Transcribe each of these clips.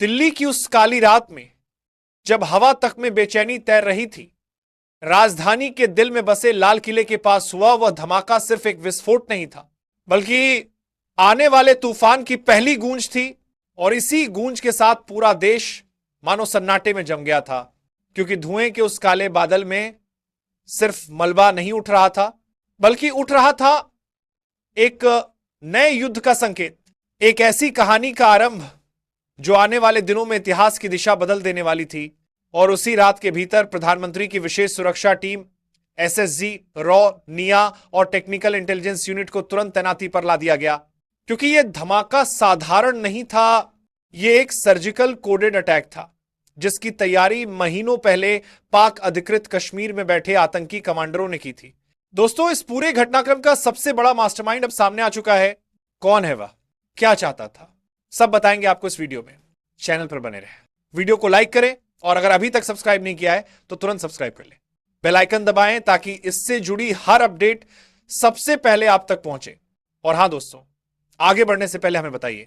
दिल्ली की उस काली रात में जब हवा तक में बेचैनी तैर रही थी, राजधानी के दिल में बसे लाल किले के पास हुआ वह धमाका सिर्फ एक विस्फोट नहीं था, बल्कि आने वाले तूफान की पहली गूंज थी। और इसी गूंज के साथ पूरा देश मानो सन्नाटे में जम गया था, क्योंकि धुएं के उस काले बादल में सिर्फ मलबा नहीं उठ रहा था, बल्कि उठ रहा था एक नए युद्ध का संकेत, एक ऐसी कहानी का आरंभ जो आने वाले दिनों में इतिहास की दिशा बदल देने वाली थी। और उसी रात के भीतर प्रधानमंत्री की विशेष सुरक्षा टीम एसएसजी, रॉ, निया और टेक्निकल इंटेलिजेंस यूनिट को तुरंत तैनाती पर ला दिया गया, क्योंकि यह धमाका साधारण नहीं था, यह एक सर्जिकल कोडेड अटैक था जिसकी तैयारी महीनों पहले पाक अधिकृत कश्मीर में बैठे आतंकी कमांडरों ने की थी। दोस्तों, इस पूरे घटनाक्रम का सबसे बड़ा मास्टरमाइंड अब सामने आ चुका है। कौन है वह, क्या चाहता था, सब बताएंगे आपको इस वीडियो में। चैनल पर बने रहें, वीडियो को लाइक करें और अगर अभी तक सब्सक्राइब नहीं किया है तो तुरंत सब्सक्राइब कर लें, बेल आइकन दबाएं ताकि इससे जुड़ी हर अपडेट सबसे पहले आप तक पहुंचे। और हां दोस्तों, आगे बढ़ने से पहले हमें बताइए,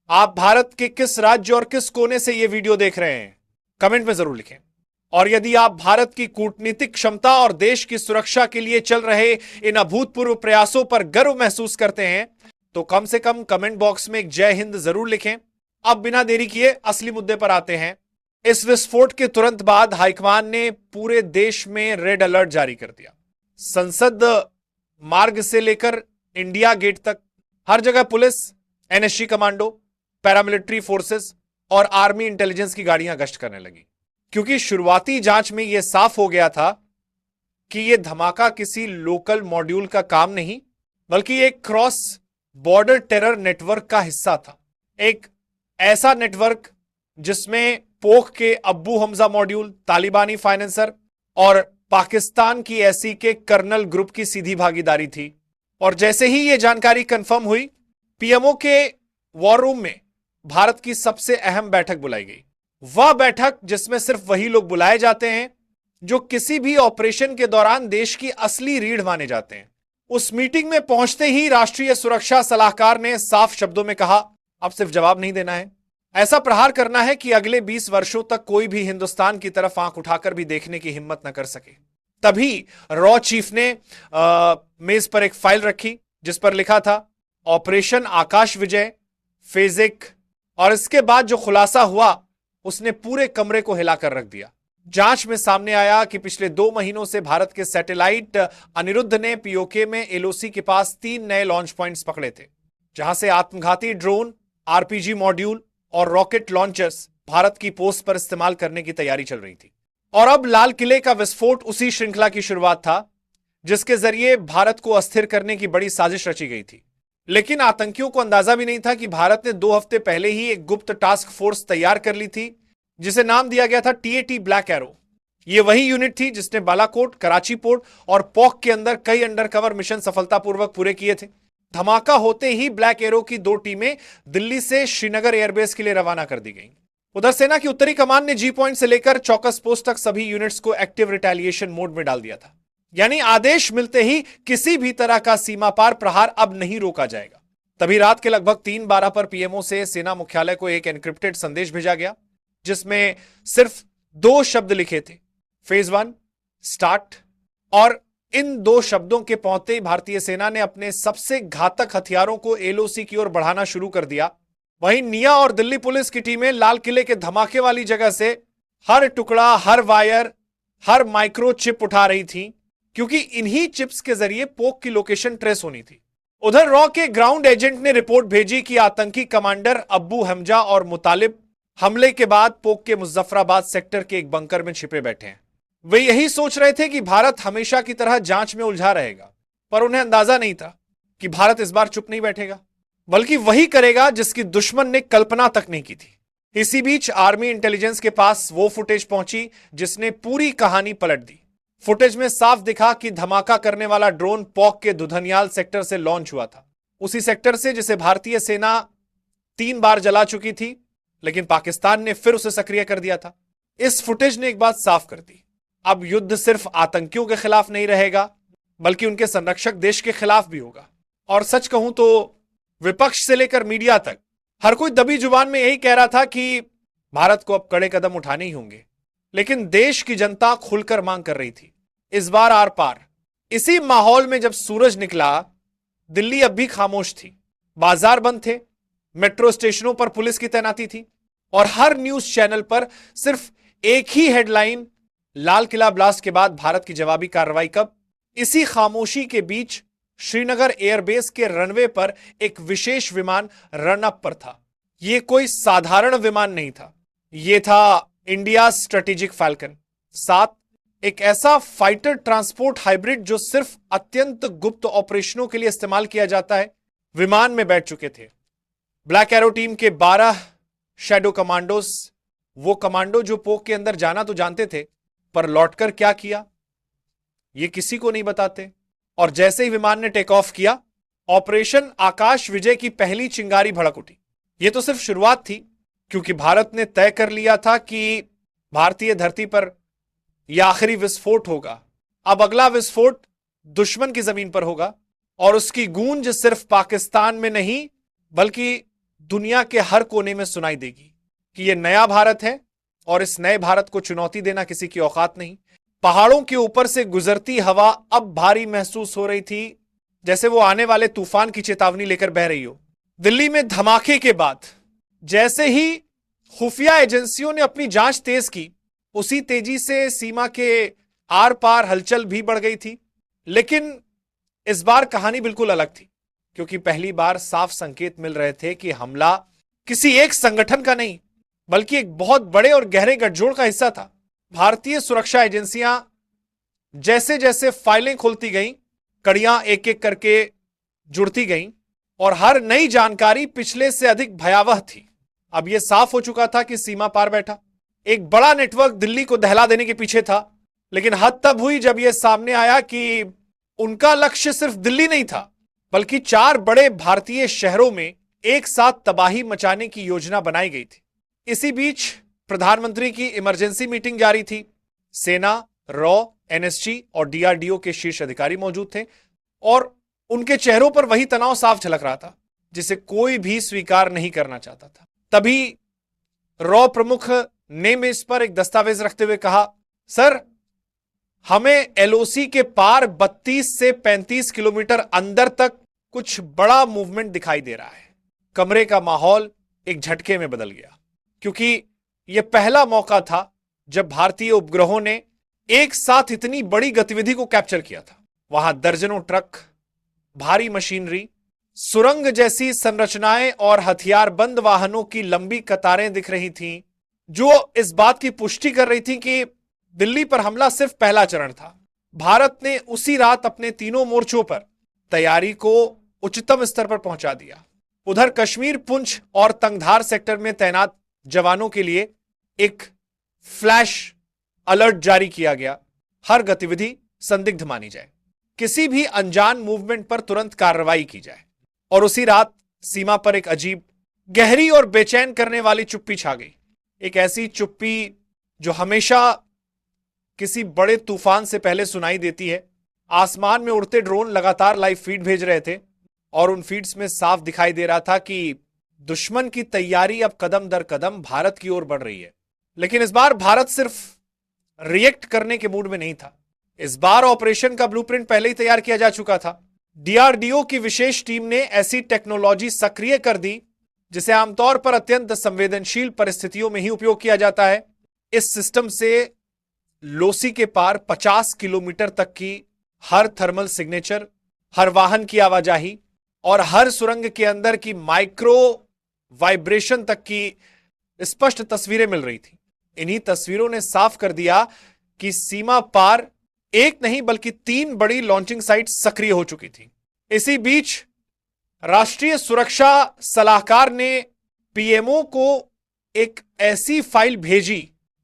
आप भारत के किस राज्य और किस कोने से यह वीडियो देख रहे हैं, कमेंट में जरूर लिखें। और यदि आप भारत की कूटनीतिक क्षमता और देश की सुरक्षा के लिए चल रहे इन अभूतपूर्व प्रयासों पर गर्व महसूस करते हैं तो कम से कम कमेंट बॉक्स में एक जय हिंद जरूर लिखें। अब बिना देरी किए असली मुद्दे पर आते हैं। इस विस्फोट के तुरंत बाद हाईकमान ने पूरे देश में रेड अलर्ट जारी कर दिया। संसद मार्ग से लेकर इंडिया गेट तक हर जगह police, NSG commando, paramilitary forces और आर्मी इंटेलिजेंस की गाड़ियां गश्त करने लगी, क्योंकि शुरुआती जांच में यह साफ हो गया था कि यह धमाका किसी लोकल मॉड्यूल का काम नहीं, बल्कि एक क्रॉस बॉर्डर टेरर नेटवर्क का हिस्सा था। एक ऐसा नेटवर्क जिसमें पोख के अब्बू हमजा मॉड्यूल, तालिबानी फाइनेंसर और पाकिस्तान की ऐसी के कर्नल ग्रुप की सीधी भागीदारी थी। और जैसे ही यह जानकारी कंफर्म हुई, पीएमओ के वॉर रूम में भारत की सबसे अहम बैठक बुलाई गई। वह बैठक जिसमें सिर्फ वही लोग बुलाए जाते हैं जो किसी भी ऑपरेशन के दौरान देश की असली रीढ़ माने जाते हैं। उस मीटिंग में पहुंचते ही राष्ट्रीय सुरक्षा सलाहकार ने साफ शब्दों में कहा, अब सिर्फ जवाब नहीं देना है, ऐसा प्रहार करना है कि अगले 20 वर्षों तक कोई भी हिंदुस्तान की तरफ आंख उठाकर भी देखने की हिम्मत न कर सके। तभी रॉ चीफ ने मेज पर एक फाइल रखी जिस पर लिखा था ऑपरेशन आकाश विजय फेज 1। और इसके बाद जो खुलासा हुआ उसने पूरे कमरे को हिलाकर रख दिया। जांच में सामने आया कि पिछले 2 महीनों से भारत के सैटेलाइट अनिरुद्ध ने पीओके में एलओसी के पास 3 नए लॉन्च पॉइंट्स पकड़े थे, जहां से आत्मघाती ड्रोन, आरपीजी मॉड्यूल और रॉकेट लॉन्चर्स भारत की पोस्ट पर इस्तेमाल करने की तैयारी चल रही थी। और अब लाल किले का विस्फोट उसी श्रृंखला की शुरुआत था जिसके जरिए भारत को अस्थिर करने की बड़ी साजिश रची गई थी। लेकिन आतंकियों को अंदाजा भी नहीं था कि भारत ने 2 हफ्ते पहले ही एक गुप्त टास्क फोर्स तैयार कर ली थी जिसे नाम दिया गया था टीएटी ब्लैक एरो। यह वही यूनिट थी जिसने बालाकोट, कराची पोर्ट और पोक के अंदर कई अंडरकवर मिशन सफलतापूर्वक पूरे किए थे। धमाका होते ही ब्लैक एरो की 2 टीमें दिल्ली से श्रीनगर एयरबेस के लिए रवाना कर दी गईं। उधर सेना की उत्तरी कमान ने जी पॉइंट से लेकर चौकस पोस्ट तक सभी यूनिट्स को एक्टिव रिटेलिएशन मोड में डाल दिया था। यानी आदेश मिलते ही किसी भी तरह का सीमा पार प्रहार अब नहीं रोका जाएगा। तभी रात के लगभग 3:12 पर पीएमओ से सेना मुख्यालय को एक एनक्रिप्टेड संदेश भेजा गया जिसमें सिर्फ 2 शब्द लिखे थे, फेज 1 स्टार्ट। और इन 2 शब्दों के पहुंचते ही भारतीय सेना ने अपने सबसे घातक हथियारों को एलओसी की ओर बढ़ाना शुरू कर दिया। वहीं निया और दिल्ली पुलिस की टीमें लाल किले के धमाके वाली जगह से हर टुकड़ा, हर वायर, हर माइक्रो चिप उठा रही थी, क्योंकि इन्हीं चिप्स के जरिए पोक की लोकेशन ट्रेस होनी थी। उधर रॉ के ग्राउंड एजेंट ने रिपोर्ट भेजी कि आतंकी कमांडर अब्बू हमजा और मुतालिब हमले के बाद पोक के मुजफ्फराबाद सेक्टर के एक बंकर में छिपे बैठे हैं। वे यही सोच रहे थे कि भारत हमेशा की तरह जांच में उलझा रहेगा, पर उन्हें अंदाजा नहीं था कि भारत इस बार चुप नहीं बैठेगा, बल्कि वही करेगा जिसकी दुश्मन ने कल्पना तक नहीं की थी। इसी बीच आर्मी इंटेलिजेंस के पास वो फुटेज पहुंची जिसने पूरी कहानी पलट दी। फुटेज में साफ दिखा कि धमाका करने वाला ड्रोन पोक के दुधनियाल सेक्टर से लॉन्च हुआ था, उसी सेक्टर से जिसे भारतीय सेना 3 बार जला चुकी थी, लेकिन पाकिस्तान ने फिर उसे सक्रिय कर दिया था। इस फुटेज ने एक बात साफ कर दी, अब युद्ध सिर्फ आतंकियों के खिलाफ नहीं रहेगा, बल्कि उनके संरक्षक देश के खिलाफ भी होगा। और सच कहूं तो विपक्ष से लेकर मीडिया तक हर कोई दबी जुबान में यही कह रहा था कि भारत को अब कड़े कदम उठाने ही होंगे। लेकिन देश की जनता खुलकर मांग कर रही थी, इस बार आर पार। इसी माहौल में जब सूरज निकला, दिल्ली अब भी खामोश थी। बाजार बंद थे, मेट्रो स्टेशनों पर पुलिस की तैनाती थी और हर न्यूज चैनल पर सिर्फ एक ही हेडलाइन, लाल किला ब्लास्ट के बाद भारत की जवाबी कार्रवाई कब। इसी खामोशी के बीच श्रीनगर एयरबेस के रनवे पर एक विशेष विमान रन अप पर था। यह कोई साधारण विमान नहीं था, यह था इंडिया स्ट्रेटेजिक फैल्कन 7, एक ऐसा फाइटर ट्रांसपोर्ट हाइब्रिड जो सिर्फ अत्यंत गुप्त ऑपरेशनों के लिए इस्तेमाल किया जाता है। विमान में बैठ चुके थे ब्लैक एरो टीम के 12 शैडो कमांडोस, वो कमांडो जो पोक के अंदर जाना तो जानते थे, पर लौटकर क्या किया ये किसी को नहीं बताते। और जैसे ही विमान ने टेक ऑफ किया, ऑपरेशन आकाश विजय की पहली चिंगारी भड़क उठी। यह तो सिर्फ शुरुआत थी, क्योंकि भारत ने तय कर लिया था कि भारतीय धरती पर यह आखिरी विस्फोट होगा। अब अगला विस्फोट दुश्मन की जमीन पर होगा और उसकी गूंज सिर्फ पाकिस्तान में नहीं बल्कि दुनिया के हर कोने में सुनाई देगी कि यह नया भारत है और इस नए भारत को चुनौती देना किसी की औकात नहीं। पहाड़ों के ऊपर से गुजरती हवा अब भारी महसूस हो रही थी, जैसे वो आने वाले तूफान की चेतावनी लेकर बह रही हो। दिल्ली में धमाके के बाद जैसे ही खुफिया एजेंसियों ने अपनी जांच तेज की, उसी तेजी से सीमा के आर पार हलचल भी बढ़ गई थी। लेकिन इस बार कहानी बिल्कुल अलग थी, क्योंकि पहली बार साफ संकेत मिल रहे थे कि हमला किसी एक संगठन का नहीं बल्कि एक बहुत बड़े और गहरे गठजोड़ का हिस्सा था। भारतीय सुरक्षा एजेंसियां जैसे जैसे फाइलें खोलती गईं, कड़ियां एक एक करके जुड़ती गईं और हर नई जानकारी पिछले से अधिक भयावह थी। अब यह साफ हो चुका था कि सीमा पार बैठा एक बड़ा नेटवर्क दिल्ली को दहला देने के पीछे था। लेकिन हद तब हुई जब यह सामने आया कि उनका लक्ष्य सिर्फ दिल्ली नहीं था, बल्कि 4 बड़े भारतीय शहरों में एक साथ तबाही मचाने की योजना बनाई गई थी। इसी बीच प्रधानमंत्री की इमरजेंसी मीटिंग जारी थी। सेना, रॉ, एनएसजी और डीआरडीओ के शीर्ष अधिकारी मौजूद थे और उनके चेहरों पर वही तनाव साफ झलक रहा था जिसे कोई भी स्वीकार नहीं करना चाहता था। तभी रॉ प्रमुख ने इस पर एक दस्तावेज रखते हुए कहा, सर, हमें एलओसी के पार 32 से 35 किलोमीटर अंदर तक कुछ बड़ा मूवमेंट दिखाई दे रहा है। कमरे का माहौल एक झटके में बदल गया, क्योंकि यह पहला मौका था जब भारतीय उपग्रहों ने एक साथ इतनी बड़ी गतिविधि को कैप्चर किया था। वहां दर्जनों ट्रक, भारी मशीनरी, सुरंग जैसी संरचनाएं और हथियारबंद वाहनों की लंबी कतारें दिख रही थीं, जो इस बात की पुष्टि कर रही थी कि दिल्ली पर हमला सिर्फ पहला चरण था। भारत ने उसी रात अपने तीनों मोर्चों पर तैयारी को उच्चतम स्तर पर पहुंचा दिया। उधर कश्मीर, पुंछ और तंगधार सेक्टर में तैनात जवानों के लिए एक फ्लैश अलर्ट जारी किया गया। हर गतिविधि संदिग्ध मानी जाए, किसी भी अनजान मूवमेंट पर तुरंत कार्रवाई की जाए। और उसी रात सीमा पर एक अजीब, गहरी और बेचैन करने वाली चुप्पी छा गई। एक ऐसी चुप्पी जो हमेशा किसी बड़े तूफान से पहले सुनाई देती है। आसमान में उड़ते ड्रोन लगातार लाइव फीड भेज रहे थे और उन फीड्स में साफ दिखाई दे रहा था कि दुश्मन की तैयारी अब कदम दर कदम भारत की ओर बढ़ रही है। लेकिन इस बार भारत सिर्फ रिएक्ट करने के मूड में नहीं था। इस बार ऑपरेशन का ब्लूप्रिंट पहले ही तैयार किया जा चुका था। डीआरडीओ की विशेष टीम ने ऐसी टेक्नोलॉजी सक्रिय कर दी जिसे आमतौर पर अत्यंत संवेदनशील परिस्थितियों में ही उपयोग किया जाता है। इस सिस्टम से लोसी के पार 50 किलोमीटर तक की हर थर्मल सिग्नेचर, हर वाहन की आवाजाही और हर सुरंग के अंदर की माइक्रो वाइब्रेशन तक की स्पष्ट तस्वीरें मिल रही थी। इन्हीं तस्वीरों ने साफ कर दिया कि सीमा पार एक नहीं बल्कि 3 बड़ी लॉन्चिंग साइट सक्रिय हो चुकी थी। इसी बीच राष्ट्रीय सुरक्षा सलाहकार ने पीएमओ को एक ऐसी फाइल भेजी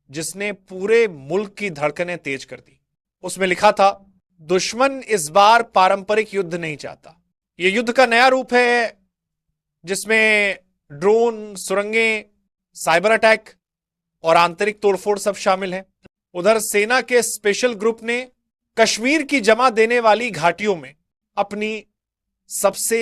जिसने पूरे मुल्क की धड़कनें तेज कर दी। उसमें लिखा था, दुश्मन इस बार पारंपरिक युद्ध नहीं चाहता। यह युद्ध का नया रूप है जिसमें ड्रोन, सुरंगें, साइबर अटैक और आंतरिक तोड़फोड़ सब शामिल हैं। उधर सेना के स्पेशल ग्रुप ने कश्मीर की जमा देने वाली घाटियों में अपनी सबसे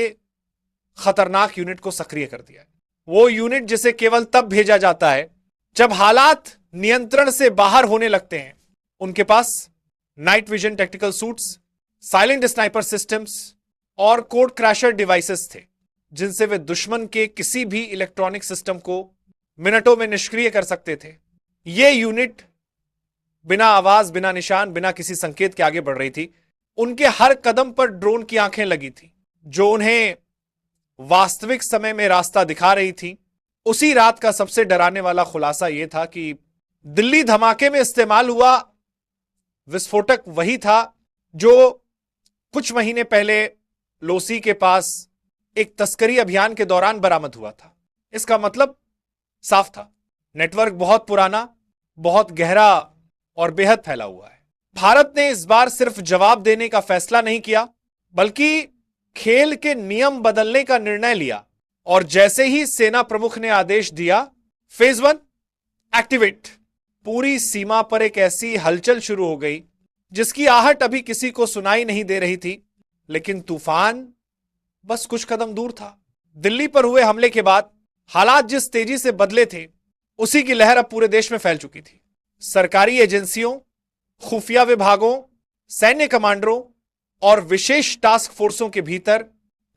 खतरनाक यूनिट को सक्रिय कर दिया है। वो यूनिट जिसे केवल तब भेजा जाता है जब हालात नियंत्रण से बाहर होने लगते हैं, उनके पास night vision tactical suits, silent sniper systems और कोड क्रैशर डिवाइसेस थे, जिनसे वे दुश्मन के किसी भी इलेक्ट्रॉनिक सिस्टम को मिनटों में निष्क्रिय कर सकते थे। ये यूनिट बिना आवाज, बिना निशान, बिना किसी संकेत के आगे बढ़ रही थी। उनके हर कदम पर ड्रोन की आंखें लगी थी, जो उन्हें वास्तविक समय में रास्ता दिखा रही थी। उसी रात का सबसे डराने वाला खुलासा यह था कि दिल्ली धमाके में इस्तेमाल हुआ विस्फोटक वही था जो कुछ महीने पहले लोसी के पास एक तस्करी अभियान के दौरान बरामद हुआ था। इसका मतलब साफ था, नेटवर्क बहुत पुराना, बहुत गहरा और बेहद फैला हुआ है। भारत ने इस बार सिर्फ जवाब देने का फैसला नहीं किया, बल्कि खेल के नियम बदलने का निर्णय लिया। और जैसे ही सेना प्रमुख ने आदेश दिया, फेज 1 एक्टिवेट, पूरी सीमा पर एक ऐसी हलचल शुरू हो गई जिसकी आहट अभी किसी को सुनाई नहीं दे रही थी। लेकिन तूफान बस कुछ कदम दूर था। दिल्ली पर हुए हमले के बाद हालात जिस तेजी से बदले थे, उसी की लहर अब पूरे देश में फैल चुकी थी। सरकारी एजेंसियों, खुफिया विभागों, सैन्य कमांडरों और विशेष टास्क फोर्सों के भीतर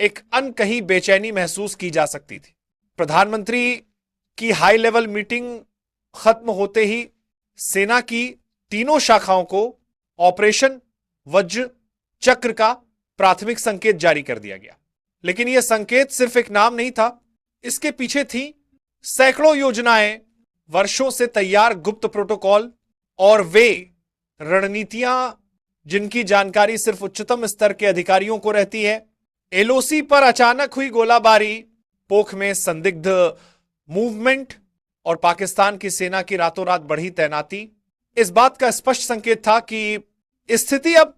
एक अनकही बेचैनी महसूस की जा सकती थी। प्रधानमंत्री की हाई लेवल मीटिंग खत्म होते ही सेना की तीनों शाखाओं को ऑपरेशन वज्र चक्र का प्राथमिक संकेत जारी कर दिया गया। लेकिन यह संकेत सिर्फ एक नाम नहीं था, इसके पीछे थी सैकड़ों योजनाएं, वर्षों से तैयार गुप्त प्रोटोकॉल और वे रणनीतियां जिनकी जानकारी सिर्फ उच्चतम स्तर के अधिकारियों को रहती है। एलओसी पर अचानक हुई गोलाबारी, पोख में संदिग्ध मूवमेंट और पाकिस्तान की सेना की रातों रात बढ़ी तैनाती इस बात का स्पष्ट संकेत था कि स्थिति अब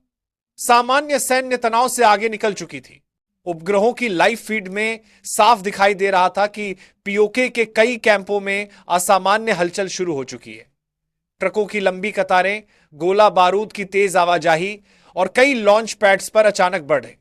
सामान्य सैन्य तनाव से आगे निकल चुकी थी। उपग्रहों की लाइव फीड में साफ दिखाई दे रहा था कि पीओके के कई कैंपों में असामान्य हलचल शुरू हो चुकी है। ट्रकों की लंबी कतारें, गोला बारूद की तेज आवाजाही और कई लॉन्च पैड्स पर अचानक बढ़े।